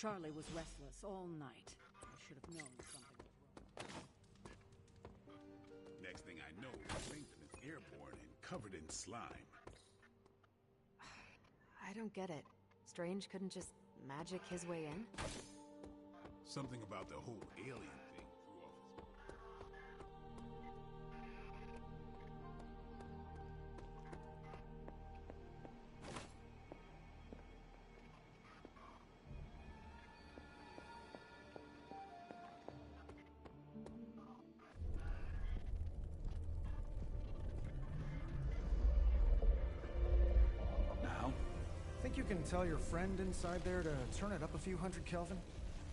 Charlie was restless all night. I should have known something was wrong. Next thing I know, Plankton is airborne and covered in slime. I don't get it. Strange couldn't just magic his way in? Something about the whole alien thing threw off his... Think you can tell your friend inside there to turn it up a few hundred Kelvin?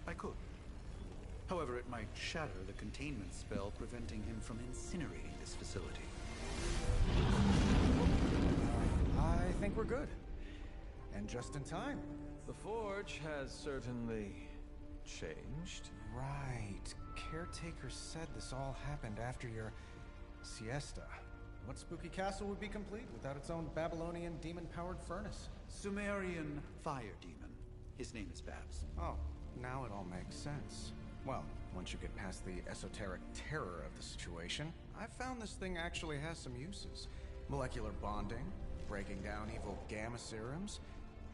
I could. However, it might shatter the containment spell preventing him from incinerating this facility. I think we're good. And just in time. The Forge has certainly changed. Right. Caretaker said this all happened after your siesta. What spooky castle would be complete without its own Babylonian demon-powered furnace? Sumerian fire demon. His name is Babs. Oh, now it all makes sense. Well, once you get past the esoteric terror of the situation, I've found this thing actually has some uses. Molecular bonding, breaking down evil gamma serums,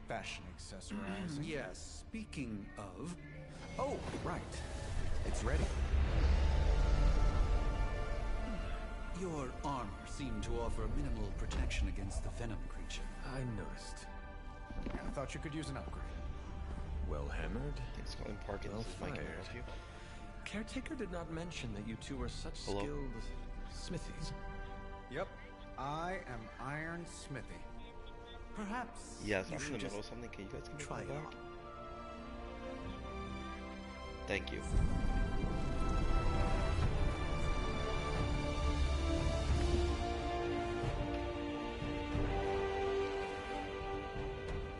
fashion accessorizing. Yes, speaking of... Oh, right. It's ready. Your armor seemed to offer minimal protection against the venom creature. I noticed. I thought you could use an upgrade. Well hammered. Thanks, Colin Parkins. Well Is Mike gonna fired. help you? Caretaker did not mention that you two were such Hello? skilled smithies. Yep. I am Iron Smithy. Perhaps Yes, you I'm in should the middle just of something. Can you guys give me a try call it back? on. Thank you.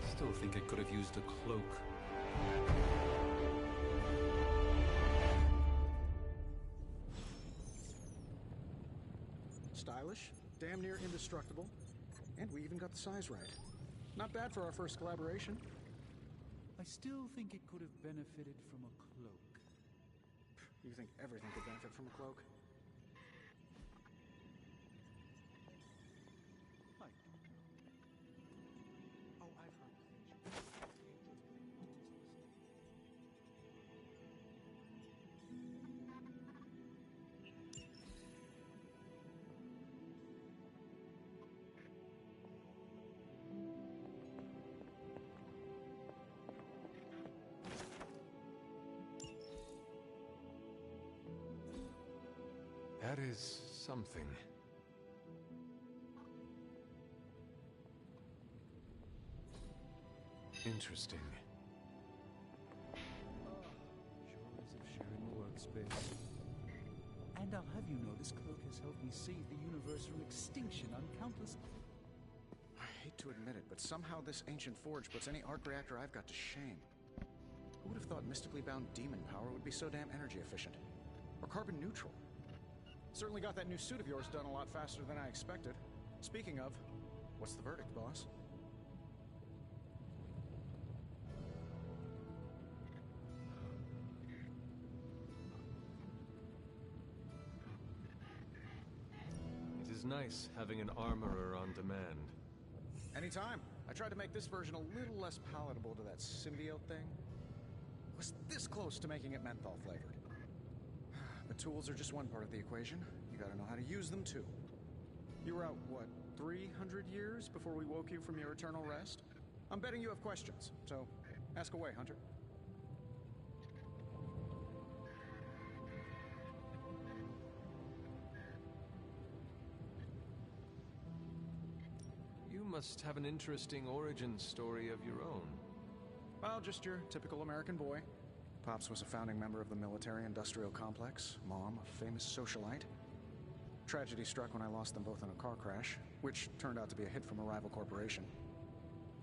Still think it could have used a cloak. Stylish, damn near indestructible, and we even got the size right. Not bad for our first collaboration. I still think it could have benefited from a cloak. You think everything could benefit from a cloak? I don't know. Oh, I've heard things. That is something. Interesting. Joys of sharing a workspace. And I'll have you know this cloak has helped me save the universe from extinction on countless... I hate to admit it, but somehow this ancient forge puts any arc reactor I've got to shame. Who would have thought mystically bound demon power would be so damn energy efficient? Or carbon neutral? Certainly got that new suit of yours done a lot faster than I expected. Speaking of, what's the verdict, boss? It is nice having an armorer on demand. Anytime. I tried to make this version a little less palatable to that symbiote thing. It was this close to making it menthol flavored. The tools are just one part of the equation. You gotta know how to use them too. You were out, what, 300 years before we woke you from your eternal rest? I'm betting you have questions, so ask away, Hunter. You must have an interesting origin story of your own. Well, just your typical American boy. Pops was a founding member of the military-industrial complex. Mom, a famous socialite. Tragedy struck when I lost them both in a car crash, which turned out to be a hit from a rival corporation.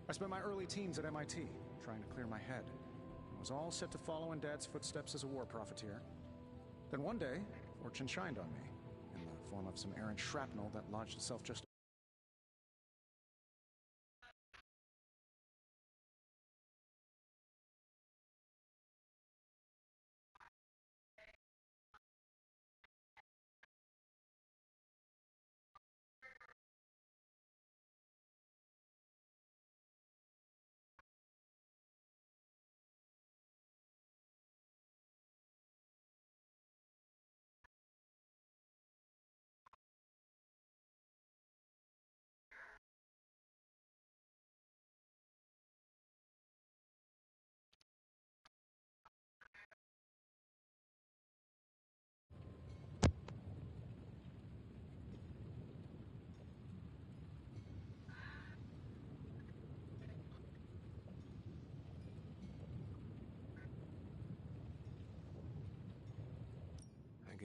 I spent my early teens at MIT, trying to clear my head. I was all set to follow in Dad's footsteps as a war profiteer. Then one day, fortune shined on me, in the form of some errant shrapnel that lodged itself just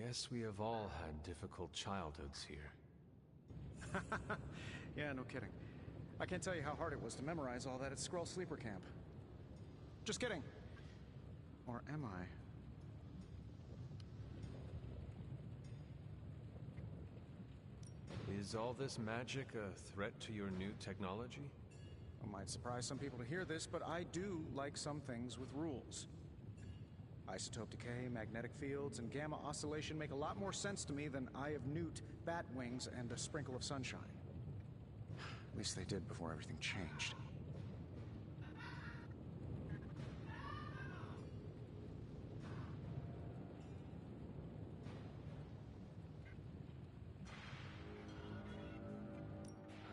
Guess we have all had difficult childhoods here. Yeah, no kidding. I can't tell you how hard it was to memorize all that at Skrull Sleeper Camp. Just kidding. Or am I? Is all this magic a threat to your new technology? It might surprise some people to hear this, but I do like some things with rules. Isotope decay, magnetic fields, and gamma oscillation make a lot more sense to me than Eye of Newt, bat wings, and a sprinkle of sunshine. At least they did before everything changed.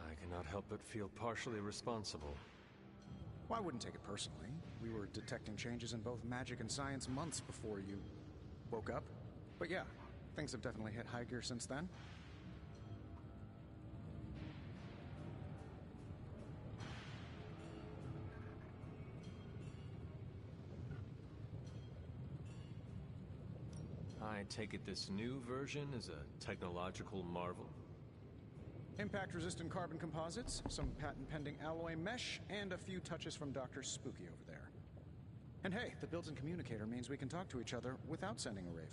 I cannot help but feel partially responsible. Well, I wouldn't take it personally. We were detecting changes in both magic and science months before you woke up. But yeah, things have definitely hit high gear since then. I take it this new version is a technological marvel? Impact-resistant carbon composites, some patent-pending alloy mesh, and a few touches from Dr. Spooky over there. And hey, the built-in communicator means we can talk to each other without sending a raven.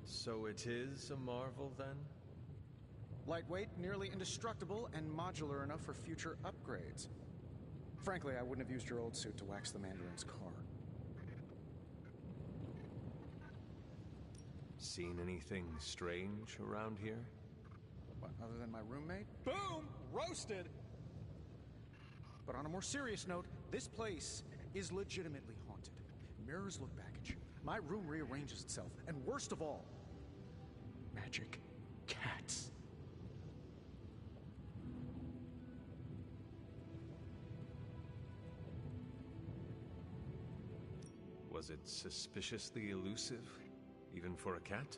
So it is a marvel, then? Lightweight, nearly indestructible, and modular enough for future upgrades. Frankly, I wouldn't have used your old suit to wax the Mandarin's car. Seen anything strange around here? What, other than my roommate? Boom! Roasted! But on a more serious note, this place is legitimately haunted. Mirrors look back at you. My room rearranges itself. And worst of all, magic cats. Was it suspiciously elusive, even for a cat?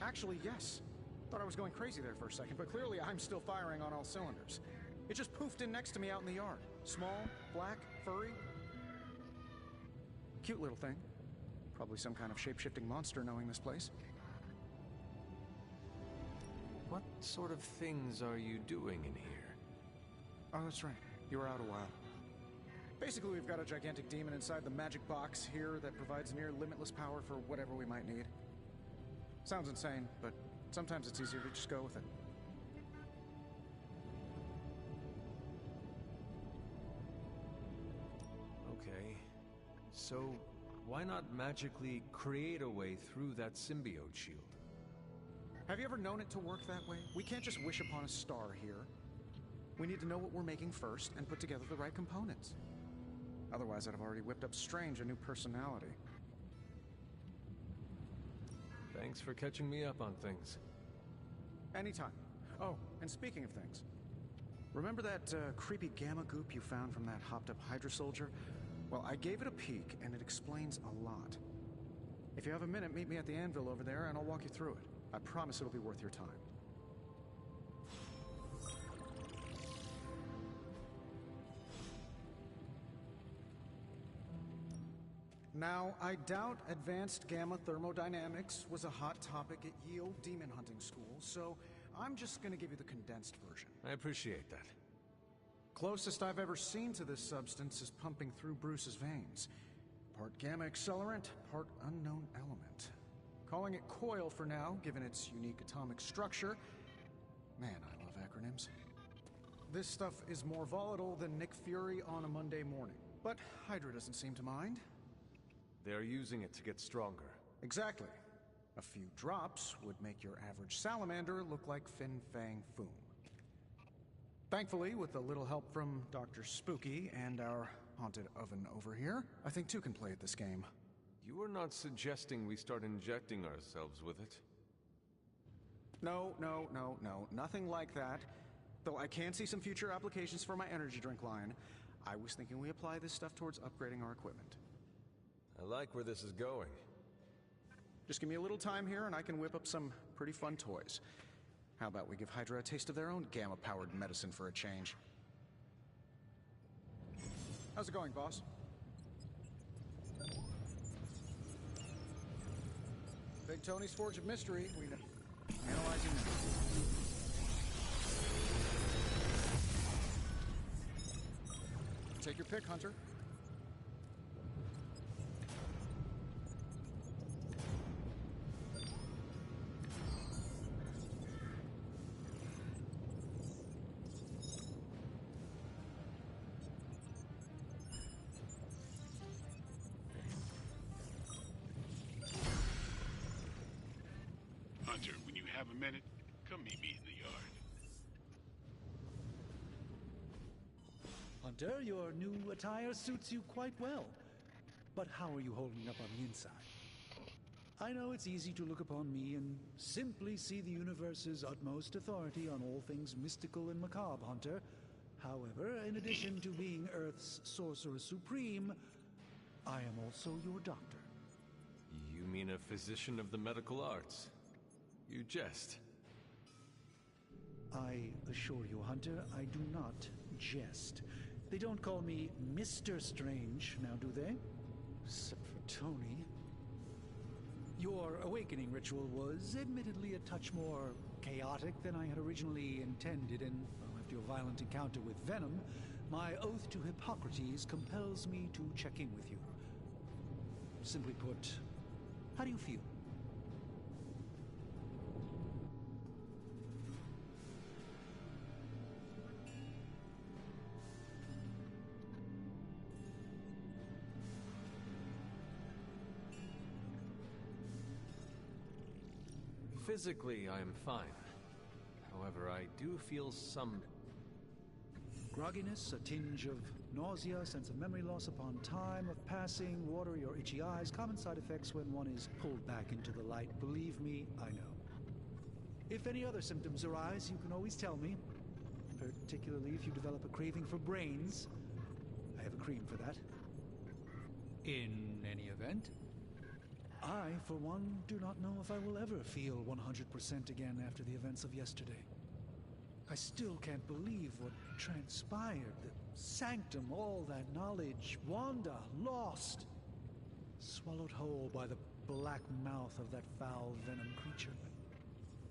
Actually, yes. Thought I was going crazy there for a second, but clearly I'm still firing on all cylinders. It just poofed in next to me out in the yard. Small, black, furry. Cute little thing. Probably some kind of shape-shifting monster knowing this place. What sort of things are you doing in here? Oh, that's right. You were out a while. Basically, we've got a gigantic demon inside the magic box here that provides near limitless power for whatever we might need. Sounds insane, but sometimes it's easier to just go with it. Okay. So, why not magically create a way through that symbiote shield? Have you ever known it to work that way? We can't just wish upon a star here. We need to know what we're making first and put together the right components. Otherwise, I'd have already whipped up Strange a new personality. Thanks for catching me up on things. Anytime. Oh, and speaking of things, remember that creepy gamma goop you found from that hopped-up Hydra soldier? Well, I gave it a peek, and it explains a lot. If you have a minute, meet me at the anvil over there, and I'll walk you through it. I promise it'll be worth your time. Now, I doubt advanced gamma thermodynamics was a hot topic at Yield Demon Hunting School, so I'm just gonna give you the condensed version. I appreciate that. Closest I've ever seen to this substance is pumping through Bruce's veins. Part gamma accelerant, part unknown element. Calling it coil for now, given its unique atomic structure. Man, I love acronyms. This stuff is more volatile than Nick Fury on a Monday morning. But Hydra doesn't seem to mind. They're using it to get stronger. Exactly. A few drops would make your average salamander look like Fin Fang Foom. Thankfully, with a little help from Dr. Spooky and our haunted oven over here, I think two can play at this game. You are not suggesting we start injecting ourselves with it? No, nothing like that. Though I can see some future applications for my energy drink line. I was thinking we apply this stuff towards upgrading our equipment. I like where this is going. Just give me a little time here and I can whip up some pretty fun toys. How about we give Hydra a taste of their own gamma-powered medicine for a change? How's it going, boss? Big Tony's Forge of Mystery. We know. Analyzing now. Take your pick, Hunter. Hunter, when you have a minute, come meet me in the yard. Hunter, your new attire suits you quite well. But how are you holding up on the inside? I know it's easy to look upon me and simply see the universe's utmost authority on all things mystical and macabre, Hunter. However, in addition to being Earth's Sorcerer Supreme, I am also your doctor. You mean a physician of the medical arts? You jest. I assure you, Hunter, I do not jest. They don't call me Mr. Strange, now do they? Except for Tony. Your awakening ritual was admittedly a touch more chaotic than I had originally intended, and well, after your violent encounter with Venom, my oath to Hippocrates compels me to check in with you. Simply put, how do you feel? Physically, I am fine. However, I do feel some... grogginess, a tinge of nausea, sense of memory loss upon time of passing, watery or itchy eyes, common side effects when one is pulled back into the light. Believe me, I know. If any other symptoms arise, you can always tell me. Particularly if you develop a craving for brains. I have a cream for that. In any event, I, for one, do not know if I will ever feel 100% again after the events of yesterday. I still can't believe what transpired. The sanctum, all that knowledge. Wanda, lost. Swallowed whole by the black mouth of that foul venom creature.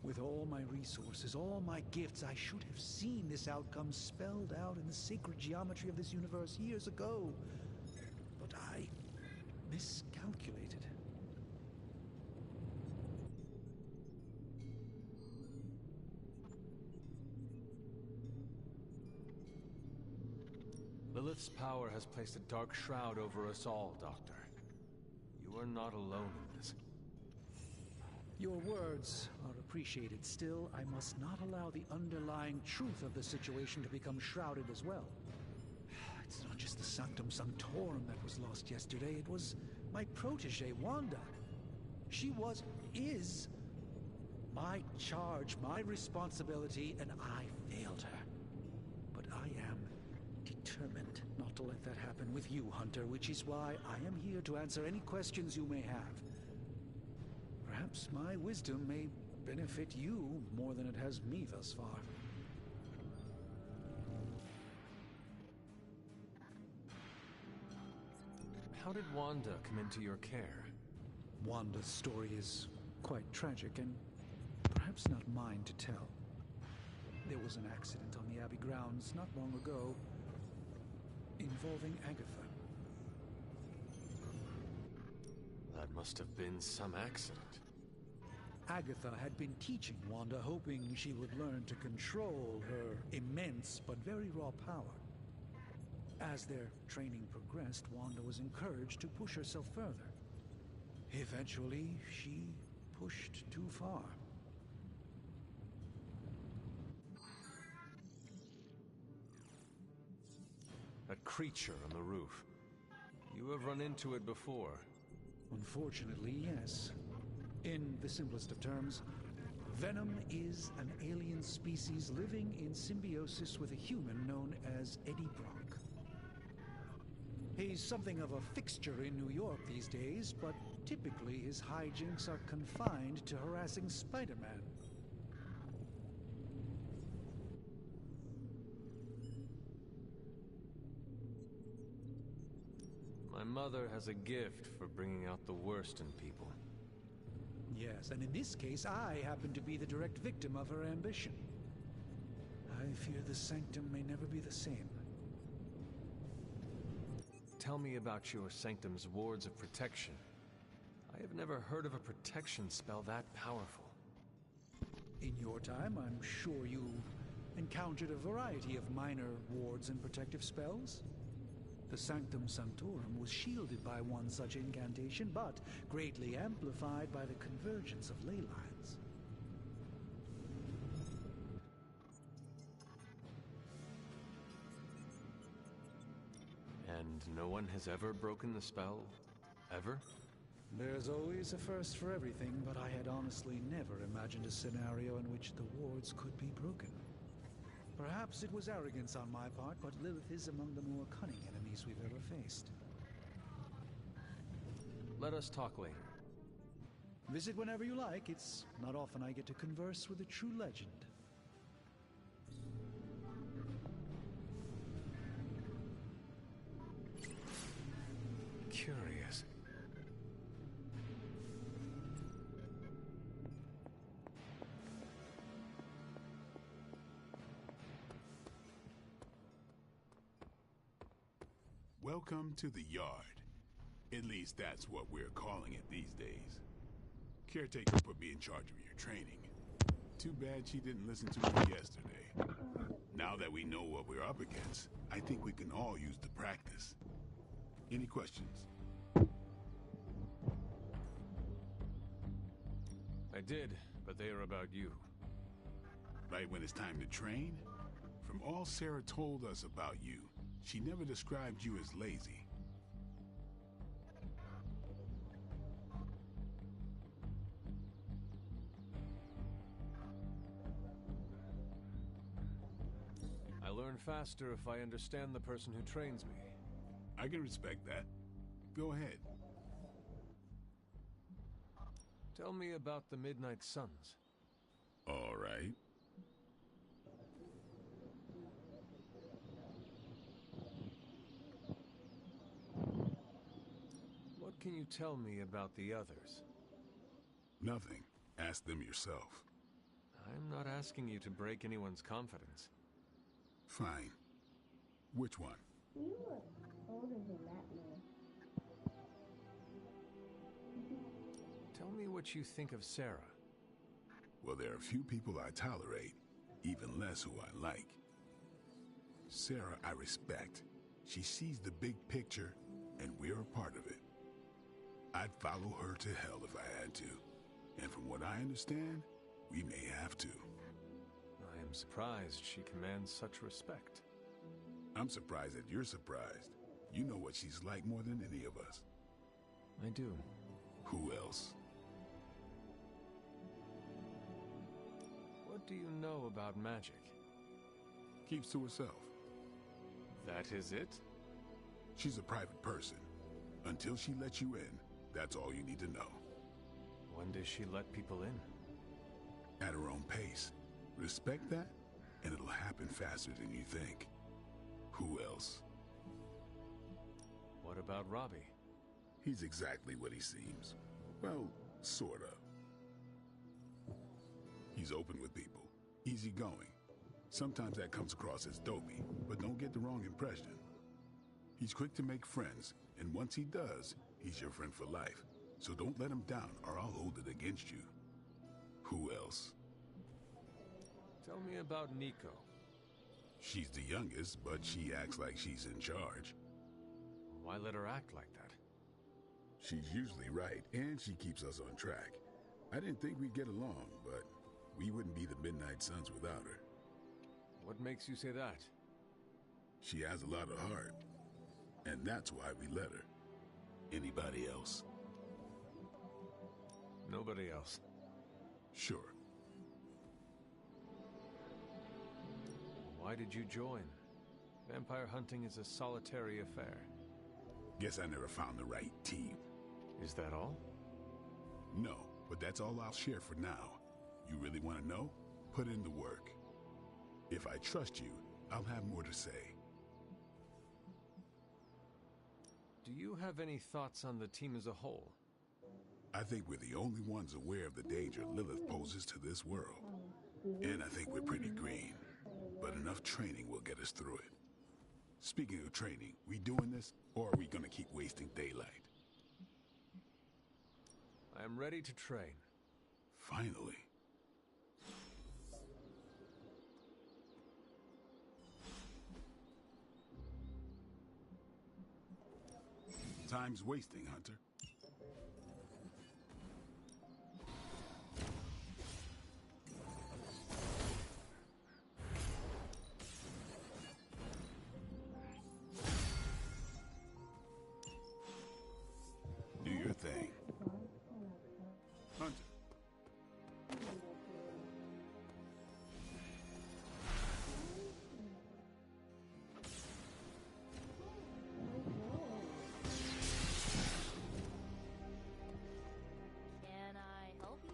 With all my resources, all my gifts, I should have seen this outcome spelled out in the sacred geometry of this universe years ago. But I miscalculated. Lilith's power has placed a dark shroud over us all, Doctor. You are not alone in this. Your words are appreciated. Still, I must not allow the underlying truth of the situation to become shrouded as well. It's not just the Sanctum Sanctorum that was lost yesterday. It was my protege, Wanda. She is my charge, my responsibility, and I failed her. But I am determined not to let that happen with you, Hunter, which is why I am here to answer any questions you may have. Perhaps my wisdom may benefit you more than it has me thus far. How did Wanda come into your care? Wanda's story is quite tragic and perhaps not mine to tell. There was an accident on the Abbey grounds not long ago involving Agatha. That must have been some accident. Agatha had been teaching Wanda, hoping she would learn to control her immense but very raw power. As their training progressed, Wanda was encouraged to push herself further. Eventually, she pushed too far. That creature on the roof. You have run into it before. Unfortunately, yes. In the simplest of terms, Venom is an alien species living in symbiosis with a human known as Eddie Brock. He's something of a fixture in New York these days, but typically his hijinks are confined to harassing Spider-Man. My mother has a gift for bringing out the worst in people. Yes, and in this case, I happen to be the direct victim of her ambition. I fear the Sanctum may never be the same. Tell me about your Sanctum's wards of protection. I have never heard of a protection spell that powerful. In your time, I'm sure you encountered a variety of minor wards and protective spells. The Sanctum Sanctorum was shielded by one such incantation, but greatly amplified by the convergence of ley lines. And no one has ever broken the spell? Ever? There's always a first for everything, but I had honestly never imagined a scenario in which the wards could be broken. Perhaps it was arrogance on my part, but Lilith is among the more cunning enemies we've ever faced. Let us talk later. Visit whenever you like. It's not often I get to converse with a true legend. Curious. Welcome to the yard. At least that's what we're calling it these days. Caretaker put me in charge of your training. Too bad she didn't listen to me yesterday. Now that we know what we're up against, I think we can all use the practice. Any questions? I did, but they are about you. Right when it's time to train? From all Sarah told us about you, she never described you as lazy. I learn faster if I understand the person who trains me. I can respect that. Go ahead. Tell me about the Midnight Suns. All right. What can you tell me about the others? Nothing. Ask them yourself. I'm not asking you to break anyone's confidence. Fine. Which one? You look older than that, man. Tell me what you think of Sarah. Well, there are a few people I tolerate, even less who I like. Sarah, I respect. She sees the big picture, and we're a part of it. I'd follow her to hell if I had to. And from what I understand, we may have to. I am surprised she commands such respect. I'm surprised that you're surprised. You know what she's like more than any of us. I do. Who else? What do you know about magic? Keeps to herself. That is it? She's a private person. Until she lets you in, that's all you need to know. When does she let people in? At her own pace. Respect that, and it'll happen faster than you think. Who else? What about Robbie? He's exactly what he seems. Well, sorta. He's open with people, easygoing. Sometimes that comes across as dopey, but don't get the wrong impression. He's quick to make friends, and once he does, he's your friend for life. So don't let him down, or I'll hold it against you. Who else? Tell me about Nico. She's the youngest, but she acts like she's in charge. Why let her act like that? She's usually right, and she keeps us on track. I didn't think we'd get along, but we wouldn't be the Midnight Suns without her. What makes you say that? She has a lot of heart, and that's why we let her. Anybody else? Nobody else. Sure. Why did you join? Vampire hunting is a solitary affair. Guess I never found the right team. Is that all? No, but that's all I'll share for now. You really want to know? Put in the work. If I trust you, I'll have more to say. Do you have any thoughts on the team as a whole? I think we're the only ones aware of the danger Lilith poses to this world. And I think we're pretty green. But enough training will get us through it. Speaking of training, we doing this, or are we gonna keep wasting daylight? I am ready to train. Finally. Time's wasting, Hunter. Do your thing. Hunter. Can I help you?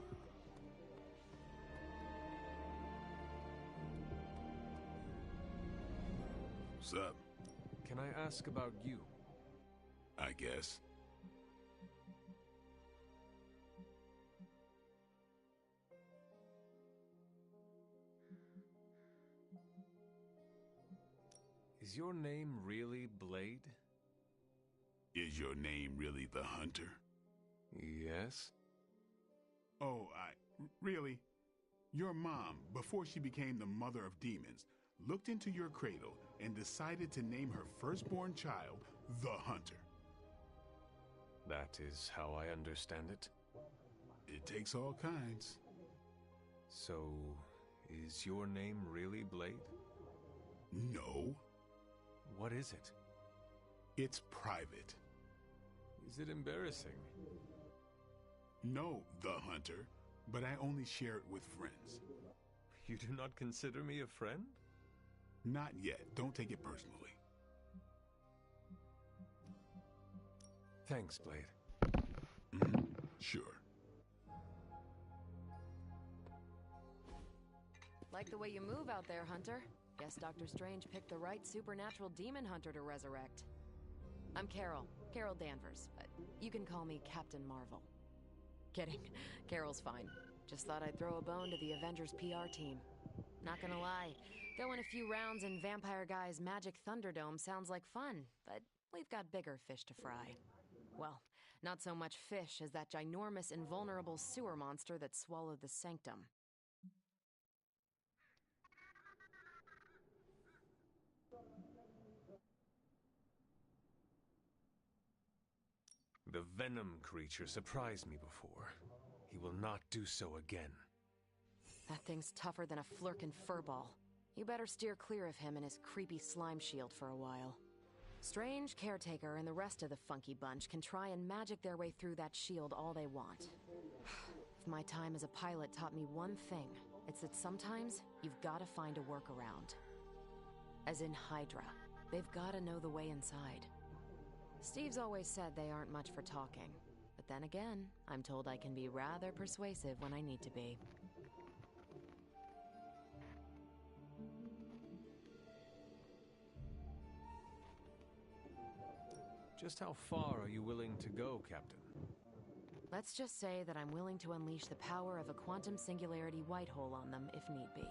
What's up? Can I ask about you? I guess. Is your name really Blade? Is your name really the Hunter? Yes. Oh, really? Your mom, before she became the mother of demons, looked into your cradle and decided to name her firstborn child the Hunter. That is how I understand it. It takes all kinds. So, is your name really Blade? No, What is it? it's private. Is it embarrassing? No, the Hunter, but I only share it with friends. You do not consider me a friend? Not yet. Don't take it personally. Thanks, Blade. Sure. Like the way you move out there, Hunter. Guess Dr. Strange picked the right supernatural demon hunter to resurrect. I'm Carol Danvers, but you can call me Captain Marvel. Kidding. Carol's fine. Just thought I'd throw a bone to the Avengers PR team. Not gonna lie, going a few rounds in Vampire Guy's Magic Thunderdome sounds like fun, but we've got bigger fish to fry. Well, not so much fish as that ginormous invulnerable sewer monster that swallowed the Sanctum. The Venom creature surprised me before. He will not do so again. That thing's tougher than a flirkin' furball. You better steer clear of him and his creepy slime shield for a while. Strange, Caretaker, and the rest of the funky bunch can try and magic their way through that shield all they want. If my time as a pilot taught me one thing, it's that sometimes you've gotta find a workaround. As in Hydra. They've gotta know the way inside. Steve's always said they aren't much for talking. But then again, I'm told I can be rather persuasive when I need to be. Just how far are you willing to go, Captain? Let's just say that I'm willing to unleash the power of a quantum singularity white hole on them if need be.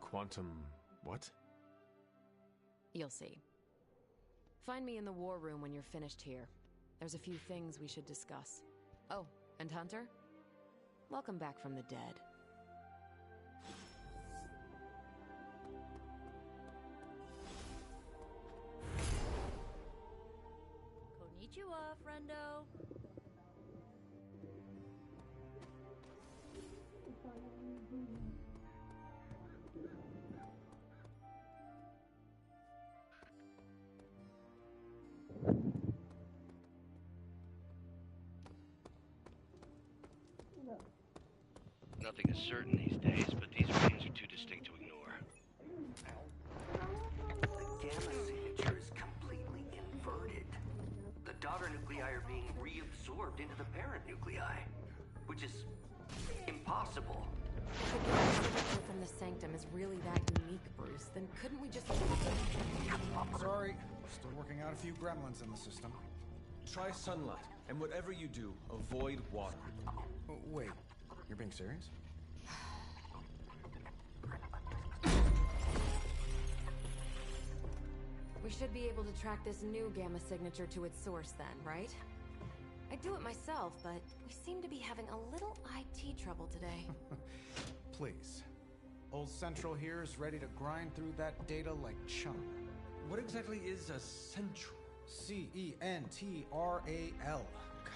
Quantum... what? You'll see. Find me in the war room when you're finished here. There's a few things we should discuss. Oh, and Hunter? Welcome back from the dead. Konnichiwa, friendo. Nothing is certain these days, but these readings are too distinct to ignore. The gamma signature is completely inverted. absorbed into the parent nuclei, which is impossible. If the gamma signature from the sanctum is really that unique, Bruce, then couldn't we just... Sorry, still working out a few gremlins in the system. Try sunlight, and whatever you do, avoid water. Oh, wait, you're being serious? We should be able to track this new gamma signature to its source then, right? I'd do it myself, but we seem to be having a little IT trouble today. Please. Old Central here is ready to grind through that data like chum. What exactly is a central? CENTRAL.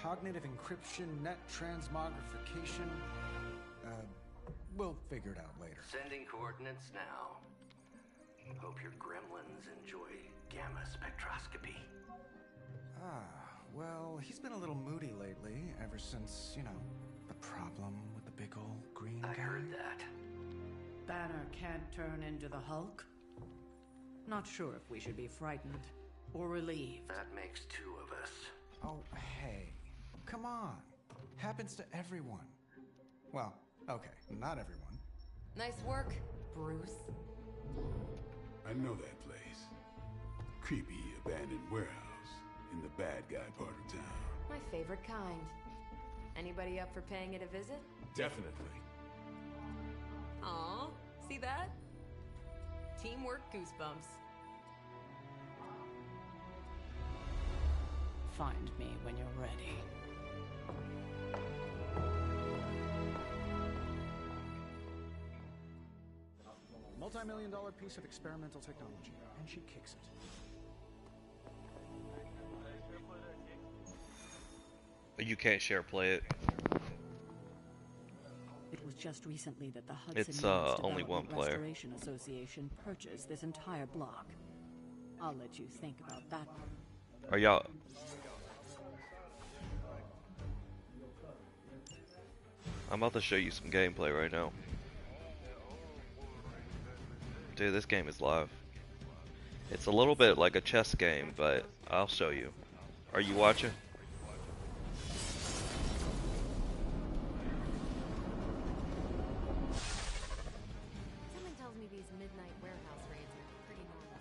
Cognitive encryption, net transmogrification. We'll figure it out later. Sending coordinates now. Hope your gremlins enjoy gamma spectroscopy. Well, he's been a little moody lately, ever since, you know, the problem with the big old green guy. I heard that. Banner can't turn into the Hulk? Not sure if we should be frightened or relieved. That makes two of us. Oh, hey. Come on. Happens to everyone. Well, okay, not everyone. Nice work, Bruce. I know that place. Creepy abandoned warehouse in the bad guy part of town. My favorite kind. Anybody up for paying it a visit? Definitely. Aw, see that? Teamwork goosebumps. Find me when you're ready. Multi-million-dollar piece of experimental technology, and she kicks it. You can't share play it. It was just recently that the Hudson It's Yards only one Development player. Restoration Association purchased this entire block. I'll let you think about that one. Are y'all... I'm about to show you some gameplay right now. Dude, this game is live. It's a little bit like a chess game, but I'll show you. Are you watching? Something tells me these midnight warehouse raids are pretty normal.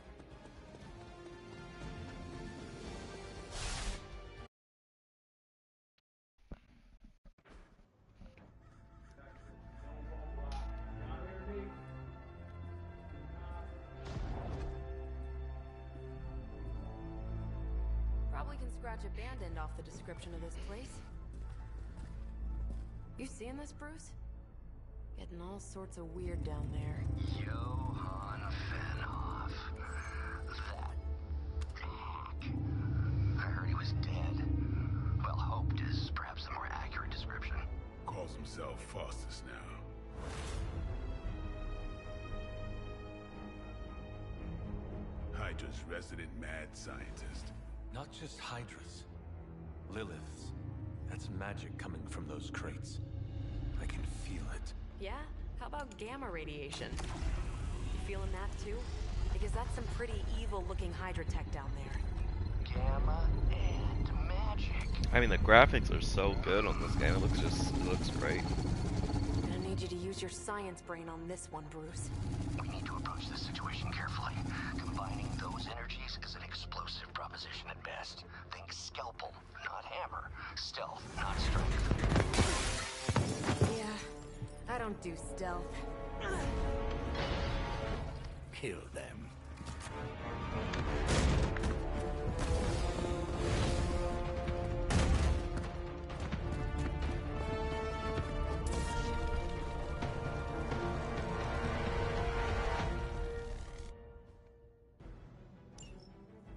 Probably can scratch abandoned off the description of this place. You seeing this, Bruce? Getting all sorts of weird down there. Johann Fenhoff. That hack. I heard he was dead. Well, hoped is perhaps the more accurate description. Calls himself Faustus now. Hydra's resident mad scientist. Not just Hydras. Liliths. That's magic coming from those crates. I can feel it. Yeah? How about gamma radiation? You feeling that too? Because that's some pretty evil-looking Hydra tech down there. Gamma and magic. I mean, the graphics are so good on this game. It looks great. I'm gonna need you to use your science brain on this one, Bruce. We need to approach this situation carefully. Combining those energies is an explosive proposition at best. Think scalpel, not hammer. Stealth, not strength. Yeah, I don't do stealth. Kill them.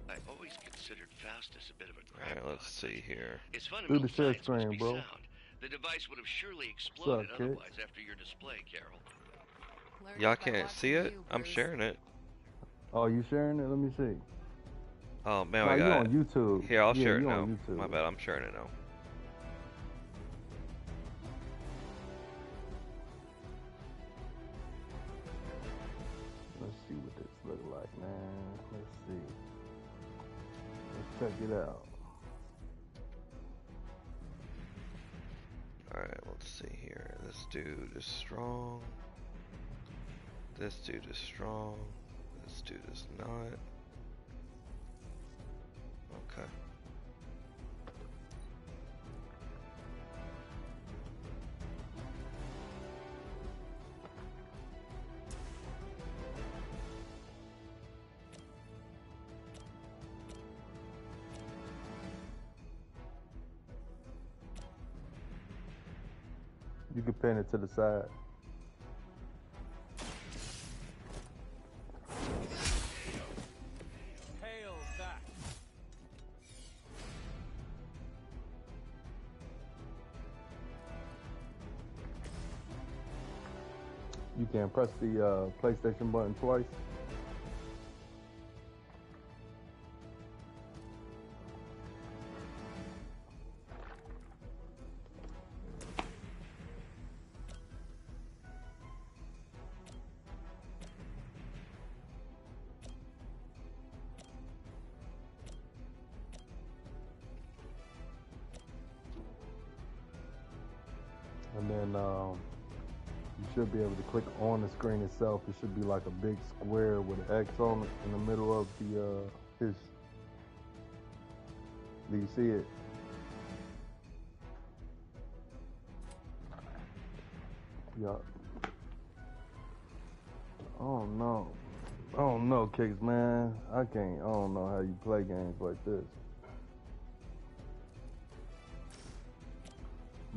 I always considered Faustus a bit of a crackpot. Alright, let's see here. It's funny, Do the share science must screen, be bro. sound. The device would have surely exploded kid? otherwise after your display, Carol. Y'all can't see it? I'm sharing it. Oh, you sharing it? Let me see. Oh man, No, I you got on it. YouTube. Here, I'll Yeah, share it you now. on YouTube. My bad, I'm sharing it now. Let's see what this look like, man. Let's see. Let's check it out. Alright, let's see here. This dude is strong. This dude is strong. This dude is not. Okay. You can pin it to the side. Hail that. You can press the PlayStation button twice. And then you should be able to click on the screen itself. It should be like a big square with an X on it in the middle of the his. Do you see it? Yeah. Oh no. Oh no, Kicks, man. I don't know how you play games like this.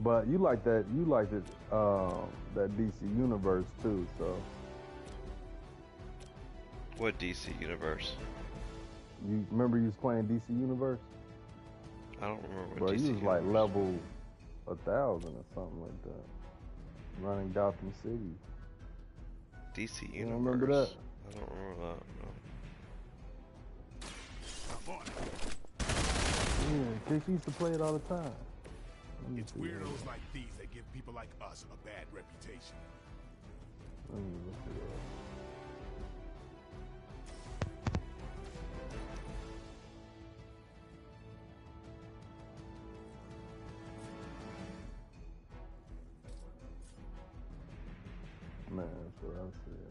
But you like that that DC universe too, so. What DC universe? You remember you was playing DC Universe? I don't remember what Bro, DC you was like universe. level 1,000 or something like that. Running Gotham City. DC universe. You don't remember that? I don't remember that. No. Yeah, Kids used to play it all the time. It's weirdos like these that give people like us a bad reputation. Let me look it up. Man, that's what I said.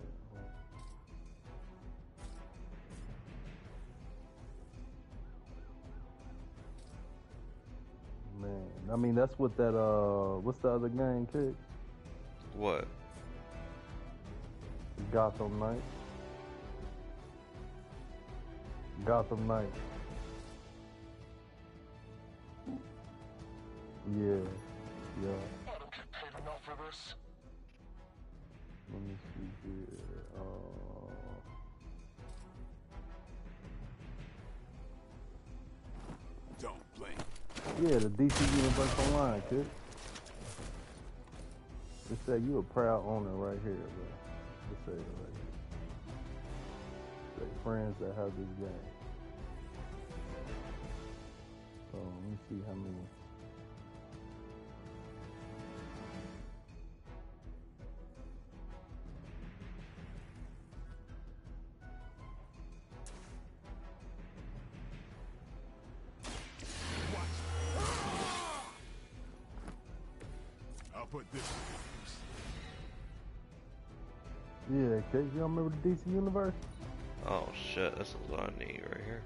Man, I mean that's what that what's the other game, Kid? What? Gotham Knight. Gotham Knight. Yeah, yeah. I don't get paid enough for this. Let me see here. Don't blink. Yeah, the DC Universe Online, kid. It say you a proud owner right here, bro. It say it right here. Say friends that have this game. So let me see how many. I'll put this Yeah, Kate, you don't remember the DC Universe? Oh shit, this is what I need right here.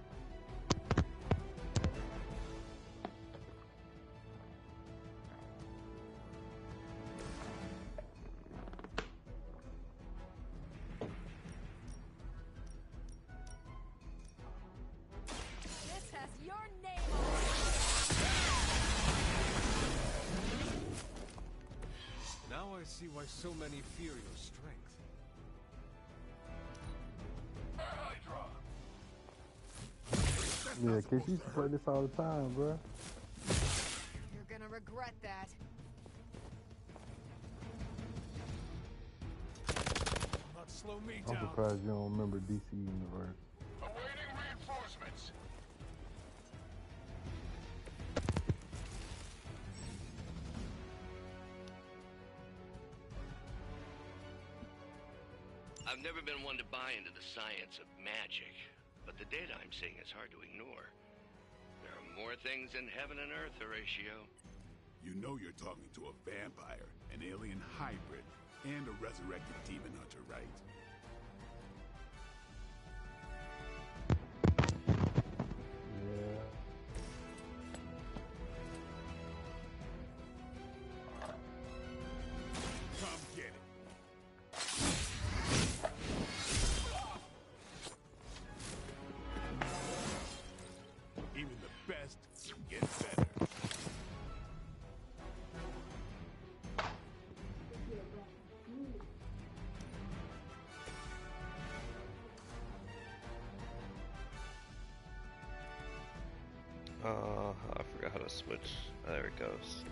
This has your name on it. Now I see why so many fear your strength. Yeah, Kate, you used to play this all the time, bro. You're gonna regret that. Not slow me I'm down. surprised you don't remember DC Universe. Awaiting reinforcements. I've never been one to buy into the science of magic, but the data I'm seeing is hard to ignore. There are more things in heaven and earth, Horatio. You know you're talking to a vampire, an alien hybrid, and a resurrected demon hunter, right? Yeah. Come get it. Even the best get better. I forgot how to switch. There it goes.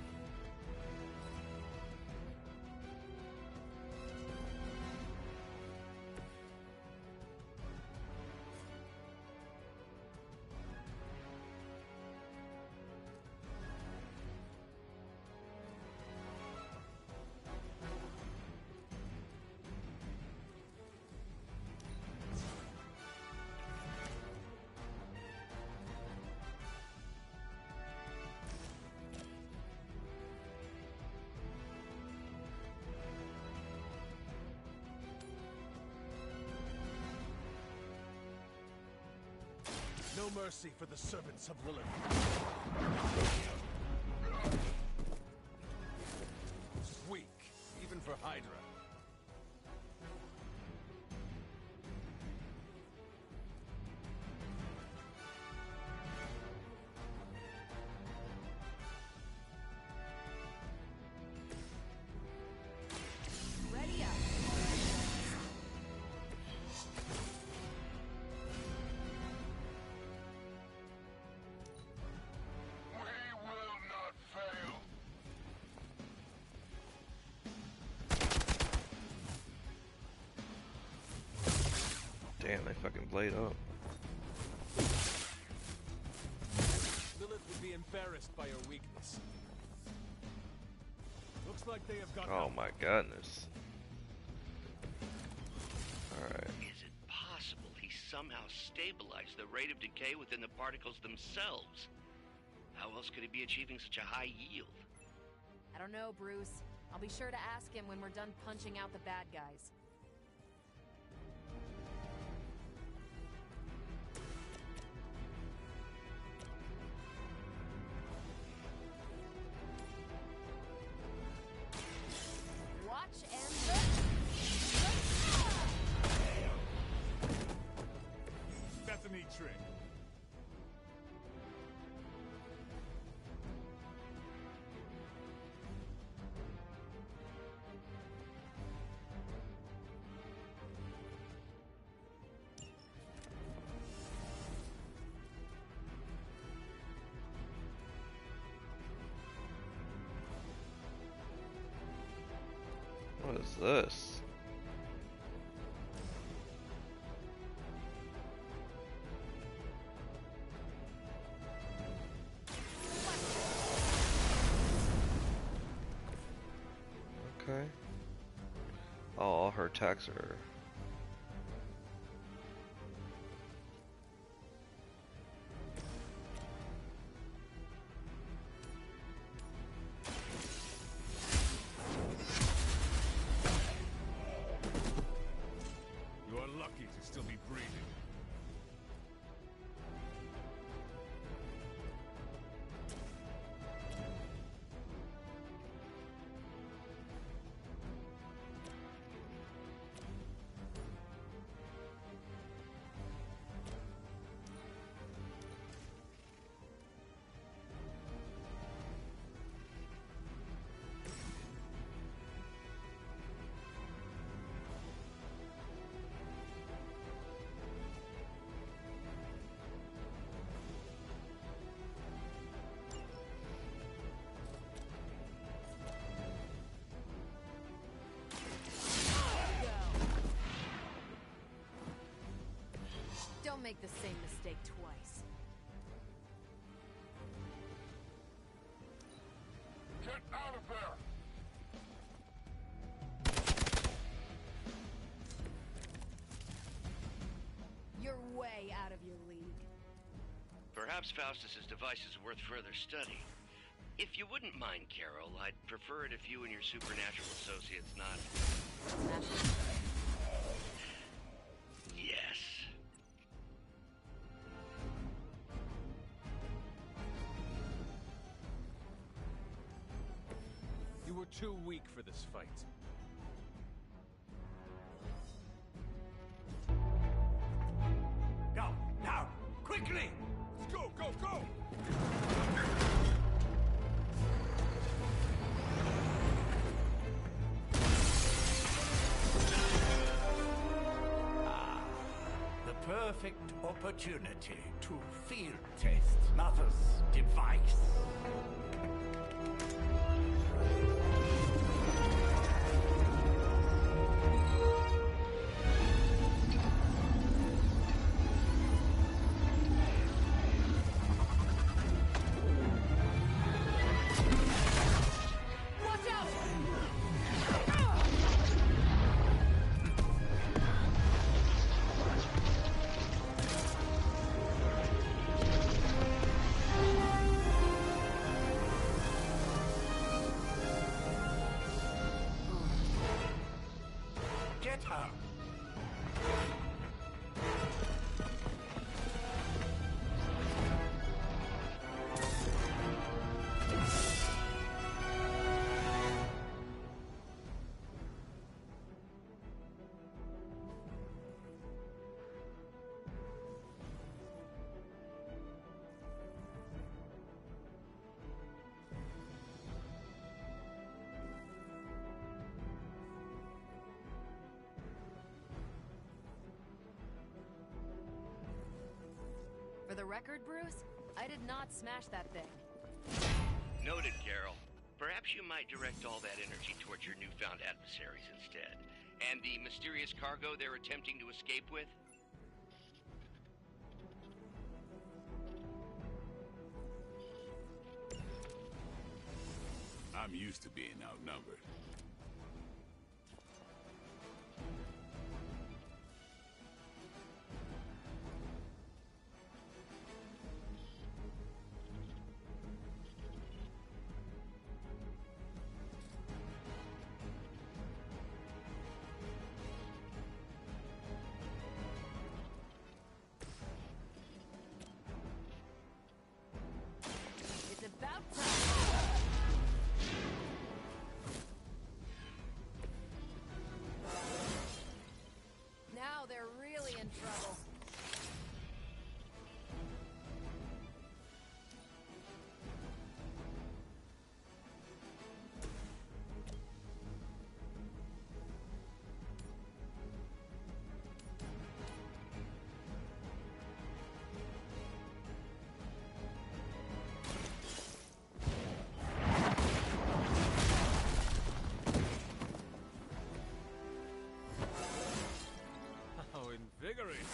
No mercy for the servants of Lilith. Weak, even for Hydra. Ready up. Damn, they fucking played up. Lilith would be embarrassed by your weakness. Looks like they have got Oh my goodness. Alright. Is it possible he somehow stabilized the rate of decay within the particles themselves? How else could he be achieving such a high yield? I don't know, Bruce. I'll be sure to ask him when we're done punching out the bad guys. Watch and That's a neat trick. What is this? Okay. Oh, all her attacks are... You are lucky to still be breathing. Don't make the same mistake twice. Get out of there! You're way out of your league. Perhaps Faustus's device is worth further study. If you wouldn't mind, Carol, I'd prefer it if you and your supernatural associates not... Yes. You were too weak for this fight. Go, now, quickly! Let's go, go, go! The perfect opportunity to field test Mother's device. Get her! For the record, Bruce, I did not smash that thing. Noted, Carol. Perhaps you might direct all that energy towards your newfound adversaries instead. And the mysterious cargo they're attempting to escape with? I'm used to being outnumbered. It's about time. Now they're really in trouble. How invigorating.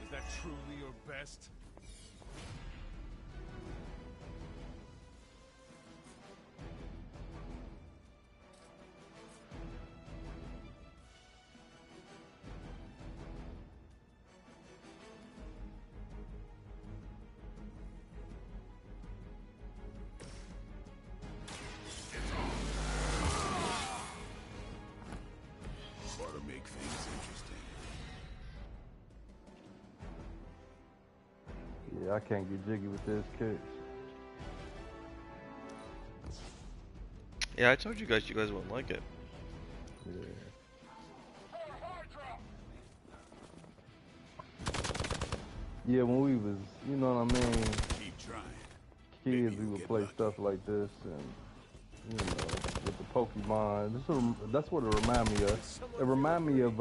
Is that truly your best? Ought to make things interesting. Yeah, I can't get jiggy with this kicks. Yeah, I told you guys wouldn't like it. Yeah. Yeah, when we was, you know what I mean, Keep trying. kids, we would play stuff like this, and you know, with the Pokemon. That's what it remind me of. It remind me of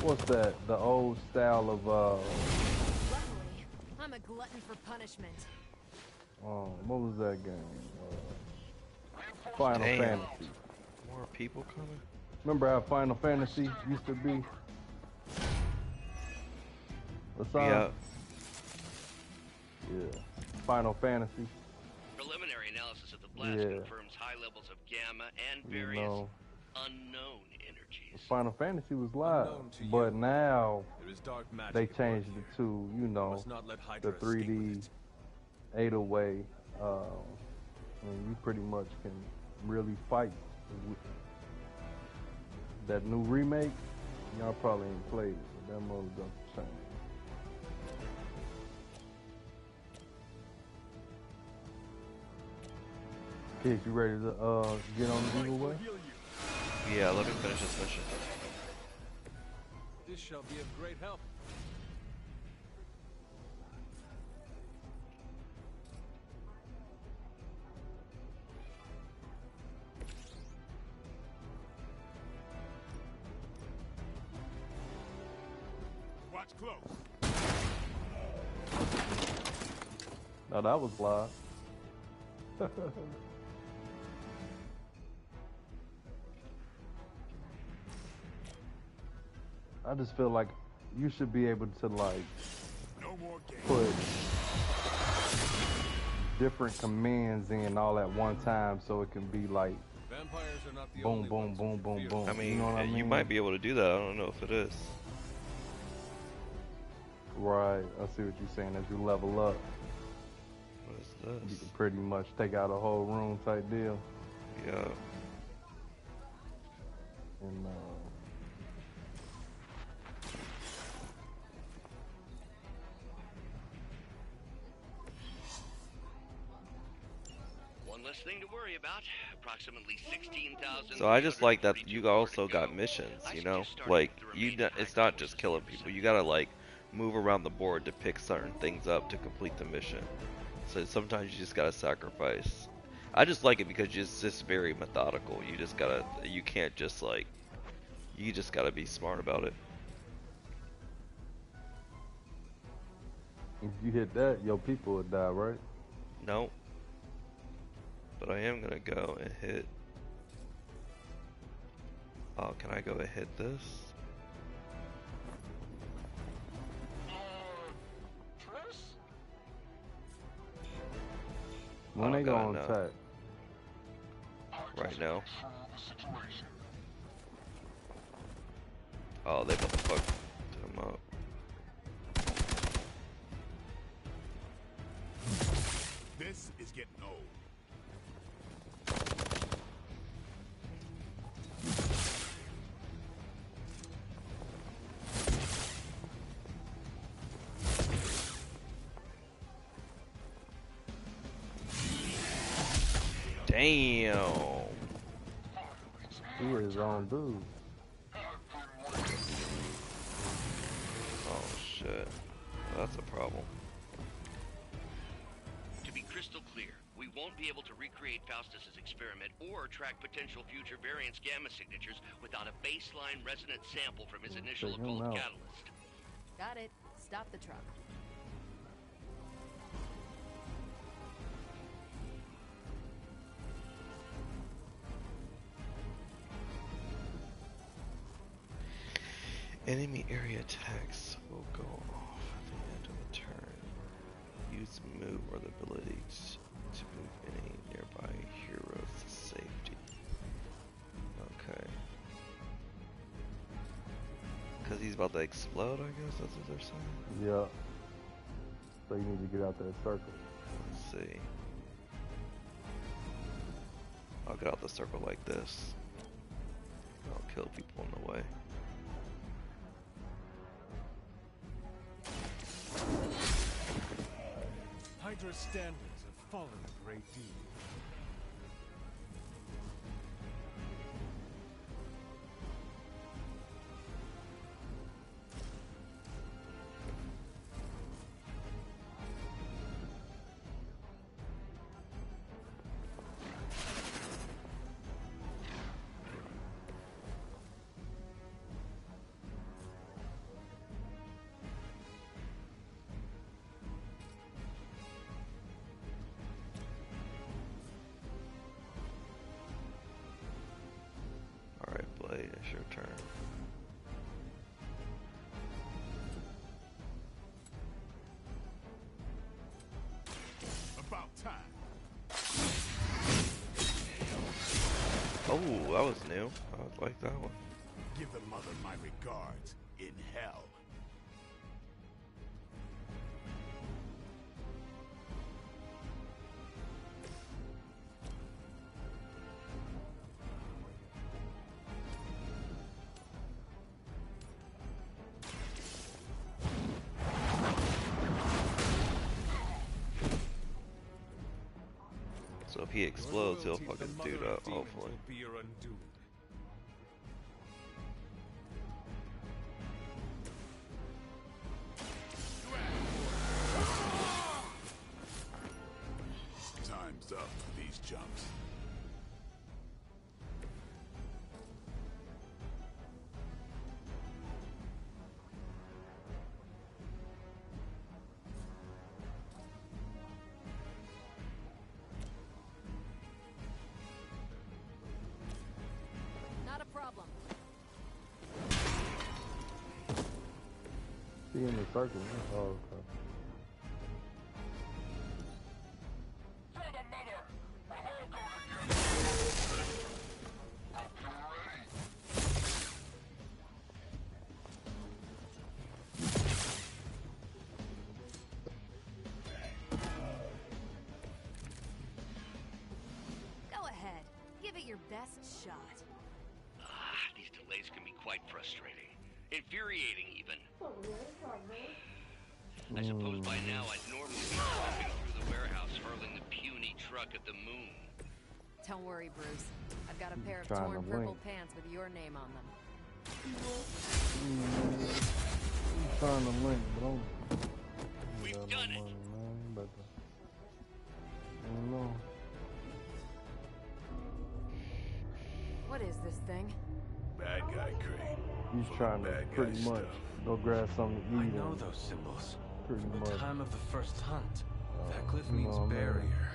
what's that? The old style of Luckily, I'm a glutton for punishment. what was that game? Final Damn. Fantasy. More people coming? Remember how Final Fantasy used to be? What's up? Yeah. Yeah. Final Fantasy. Preliminary analysis of the blast confirms high levels of gamma and various unknown energies. Final Fantasy was live, but now they changed it to, you know, the 3D 808, and you pretty much can really fight. That new remake, y'all probably ain't played it, but that mode doesn't change. Kids, you ready to get on the Eagle Way? Yeah, let me finish this mission. This shall be of great help. Watch close. No, that was live. I just feel like you should be able to like put different commands in all at one time, so it can be like boom, boom, boom, boom, boom. I mean, you know what I mean? you might be able to do that. I don't know if it is. Right. I see what you're saying. As you level up, What is this? you can pretty much take out a whole room type deal. Yeah. And One less thing to worry about. Approximately 16,000. So I just like that you also got missions, you know? Like, it's not just killing people. You gotta, like, move around the board to pick certain things up to complete the mission. So sometimes you just gotta sacrifice. I just like it because it's just very methodical. You just gotta, you can't just, like, you just gotta be smart about it. if you hit that, your people would die, right? No. But I am gonna go and hit. Oh, can I go and hit this? When they go on no. attack? Right now. Oh, they about to fuck him up. This is getting old. Damn. He is his own dude. Oh shit. That's a problem. To be crystal clear, we won't be able to recreate Faustus's experiment or track potential future variance gamma signatures without a baseline resonant sample from his initial Check him occult out. catalyst. Got it. Stop the truck. Enemy area attacks will go off at the end of the turn. Use move or the ability to move any nearby heroes to safety. Okay. Because he's about to explode, I guess that's what they're saying. Yeah. So you need to get out that circle. Let's see. I'll get out the circle like this. I'll kill people in the way. Hydra's standards have fallen a great deal. Alright, Blade, it's your turn. About time. Oh, that was new. I like that one. Give the mother my regards in hell. So if he explodes, he'll fucking do that, hopefully. Be your undoing. Time's up for these jumps. Not a problem. See in the circle. Oh, okay. Go ahead. Give it your best shot. These delays can be quite frustrating. Infuriating, even. I suppose by now I'd normally be slipping through the warehouse hurling the puny truck at the moon. Don't worry, Bruce. I've got a pair of Trying torn to purple wink. pants with your name on them. I'm trying to link, but I'm... We've done it! But, I don't know. What is this thing? Bad guy crate. He's trying to Bad guy pretty much stuff. go grab something to I eat. know and those symbols. Pretty From much. the time of the first hunt. That glyph you means know what I mean? barrier.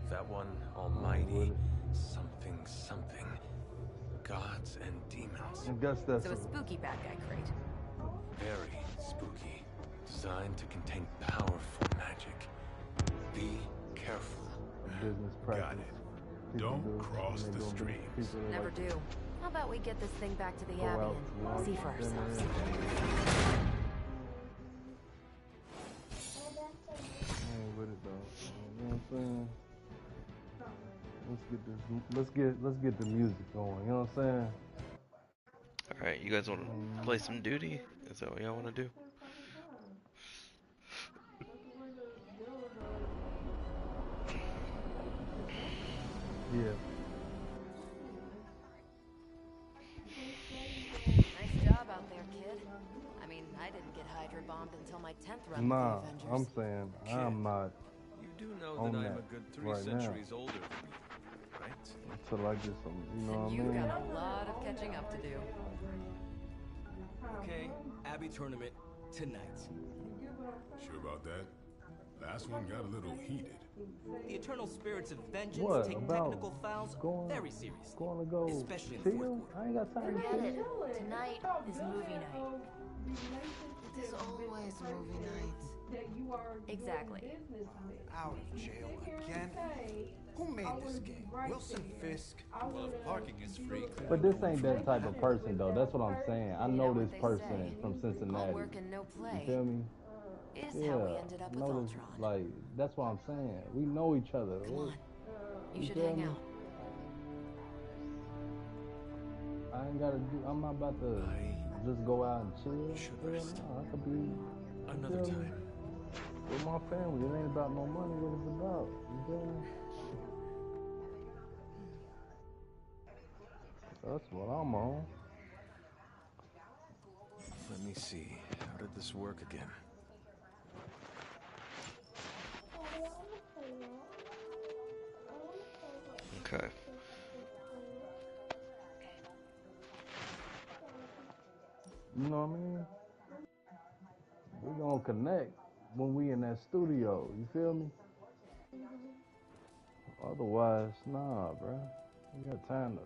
That one, almighty. with it. Something, something. Gods and demons. I guess that's So a spooky bad guy crate. Very spooky. Designed to contain powerful magic. Be careful. a business practice. Got it. People Don't do, cross and they the don't do- streams. people that Never like do. How about we get this thing back to the go Abbey out and to see lunch, for dinner, ourselves? I ain't with it though. You know what I'm saying? Let's get the music going. You know what I'm saying? Alright, you guys want to play some duty? Is that what y'all want to do? Yeah. Nice job out there, kid. I mean, I didn't get Hydra bombed until my 10th run Nah, with the Avengers. I'm saying I'm not You do know on that I'm that a good 3 right now. centuries older than you, right? until I get some. You know what I You've mean? got a lot of catching up to do. Okay, Abbey tournament tonight. Sure about that? Last one got a little heated. The eternal spirits of vengeance What take about technical fouls going? very seriously. Going to go Especially in the fourth chill? quarter. I ain't got time to Forget it. chill. Tonight is movie night. It is always movie night. Exactly. Out of jail again? Who made this game? Wilson Fisk? Well, if parking is free, But this ain't that type of person though. That's what I'm saying. I know this person from All Cincinnati. work and no play. You feel me? Is Yeah, how we ended up with know this, Ultron. like that's what I'm saying. We know each other. Come on. You should feel hang me? out. I ain't gotta do. I'm not about to just go out and chill. should Hell rest. no, I could be Another feel me? time. With my family, it ain't about no money. What it's about? You feel me? That's what I'm on. Let me see. How did this work again? Okay. You know what I mean? We gonna connect when we in that studio. You feel me? Otherwise, nah, bro. We got time to